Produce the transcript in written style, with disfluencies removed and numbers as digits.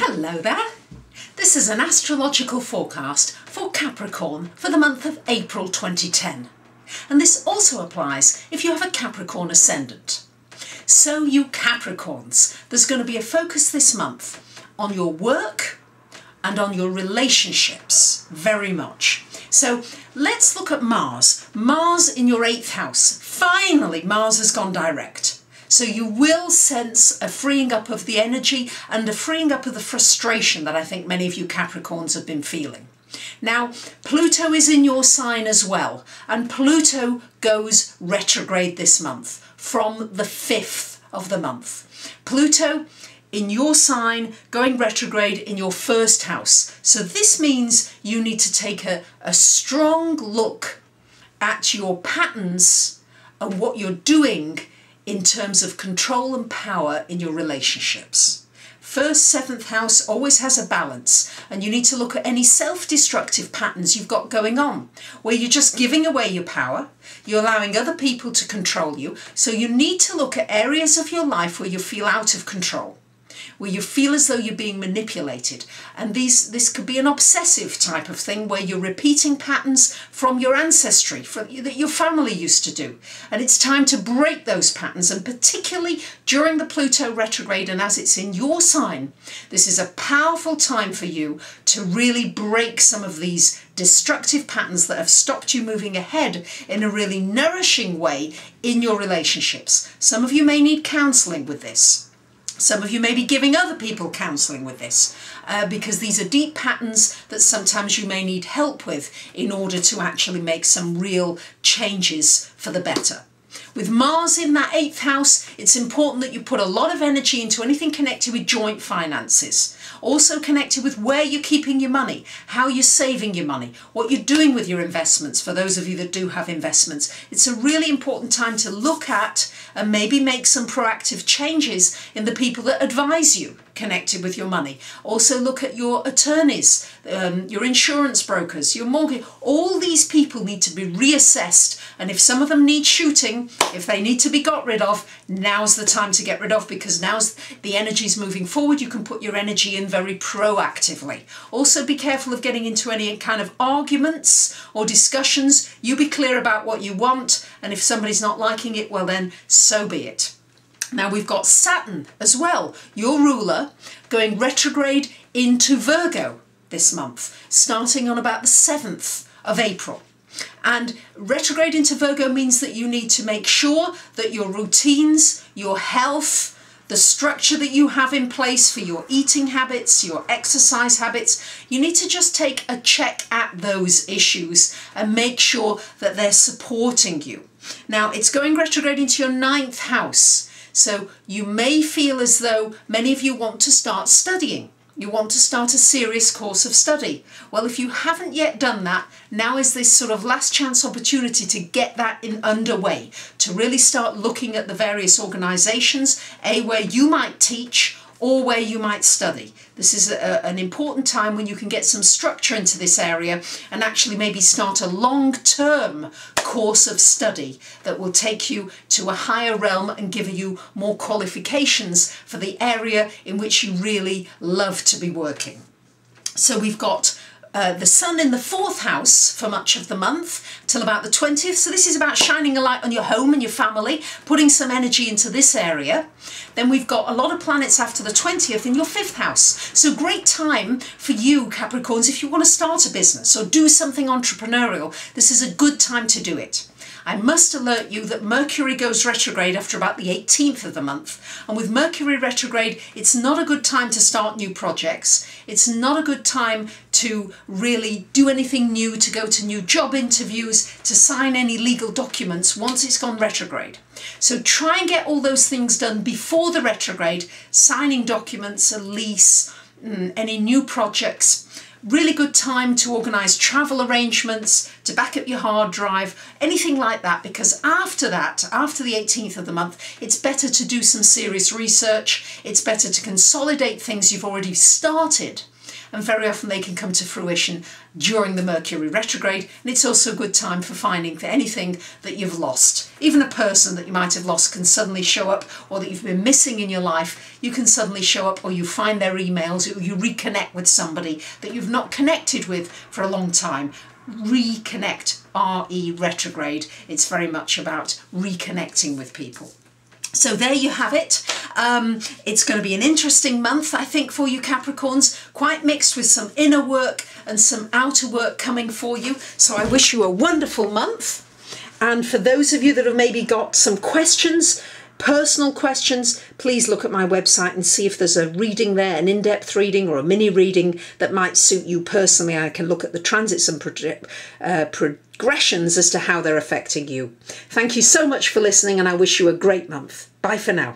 Hello there! This is an astrological forecast for Capricorn for the month of April 2010. And this also applies if you have a Capricorn ascendant. So you Capricorns, there's going to be a focus this month on your work and on your relationships, very much. So let's look at Mars. Mars in your 8th house. Finally, Mars has gone direct. So you will sense a freeing up of the energy and a freeing up of the frustration that I think many of you Capricorns have been feeling. Now, Pluto is in your sign as well, and Pluto goes retrograde this month from the 5th of the month. Pluto in your sign going retrograde in your 1st house. So this means you need to take a strong look at your patterns and what you're doing in terms of control and power in your relationships. 1st, 7th house always has a balance, and you need to look at any self-destructive patterns you've got going on, where you're just giving away your power, you're allowing other people to control you, so you need to look at areas of your life where you feel out of control, where you feel as though you're being manipulated. And this could be an obsessive type of thing where you're repeating patterns from your ancestry, that your family used to do. And it's time to break those patterns, and particularly during the Pluto retrograde and as it's in your sign, this is a powerful time for you to really break some of these destructive patterns that have stopped you moving ahead in a really nourishing way in your relationships. Some of you may need counselling with this. Some of you may be giving other people counselling with this because these are deep patterns that sometimes you may need help with in order to actually make some real changes for the better. With Mars in that 8th house, it's important that you put a lot of energy into anything connected with joint finances. Also connected with where you're keeping your money, how you're saving your money, what you're doing with your investments, for those of you that do have investments. It's a really important time to look at and maybe make some proactive changes in the people that advise you connected with your money. Also look at your attorneys, your insurance brokers, your mortgage. All these people need to be reassessed, and if some of them need shooting, if they need to be got rid of, now's the time to get rid of, because now's the energy's moving forward. You can put your energy in very proactively. Also be careful of getting into any kind of arguments or discussions. You be clear about what you want, and if somebody's not liking it, well then so be it. Now we've got Saturn as well, your ruler, going retrograde into Virgo this month, starting on about the 7th of April. And retrograde into Virgo means that you need to make sure that your routines, your health, the structure that you have in place for your eating habits, your exercise habits, you need to just take a check at those issues and make sure that they're supporting you. Now it's going retrograde into your 9th house. So you may feel as though many of you want to start studying. You want to start a serious course of study. Well, if you haven't yet done that, now is this sort of last chance opportunity to get that underway, to really start looking at the various organisations, where you might teach or where you might study. This is an important time when you can get some structure into this area and actually maybe start a long-term course of study that will take you to a higher realm and give you more qualifications for the area in which you really love to be working. So we've got the Sun in the 4th house for much of the month till about the 20th. So this is about shining a light on your home and your family, putting some energy into this area. Then we've got a lot of planets after the 20th in your 5th house. So great time for you Capricorns if you want to start a business or do something entrepreneurial. This is a good time to do it. I must alert you that Mercury goes retrograde after about the 18th of the month. And with Mercury retrograde, it's not a good time to start new projects. It's not a good time to really do anything new, to go to new job interviews, to sign any legal documents once it's gone retrograde. So try and get all those things done before the retrograde, signing documents, a lease, any new projects. Really good time to organise travel arrangements, to back up your hard drive, anything like that, because after that, after the 18th of the month, it's better to do some serious research, it's better to consolidate things you've already started, and very often they can come to fruition during the Mercury retrograde, and it's also a good time for finding anything that you've lost. Even a person that you might have lost can suddenly show up, or that you've been missing in your life, you can suddenly show up, or you find their emails, or you reconnect with somebody that you've not connected with for a long time. Reconnect, RE retrograde. It's very much about reconnecting with people. So there you have it. It's going to be an interesting month, I think, for you Capricorns, quite mixed with some inner work and some outer work coming for you. So I wish you a wonderful month. And for those of you that have maybe got some questions, personal questions, please look at my website and see if there's a reading there, an in-depth reading or a mini reading that might suit you personally. I can look at the transits and progressions as to how they're affecting you. Thank you so much for listening, and I wish you a great month. Bye for now.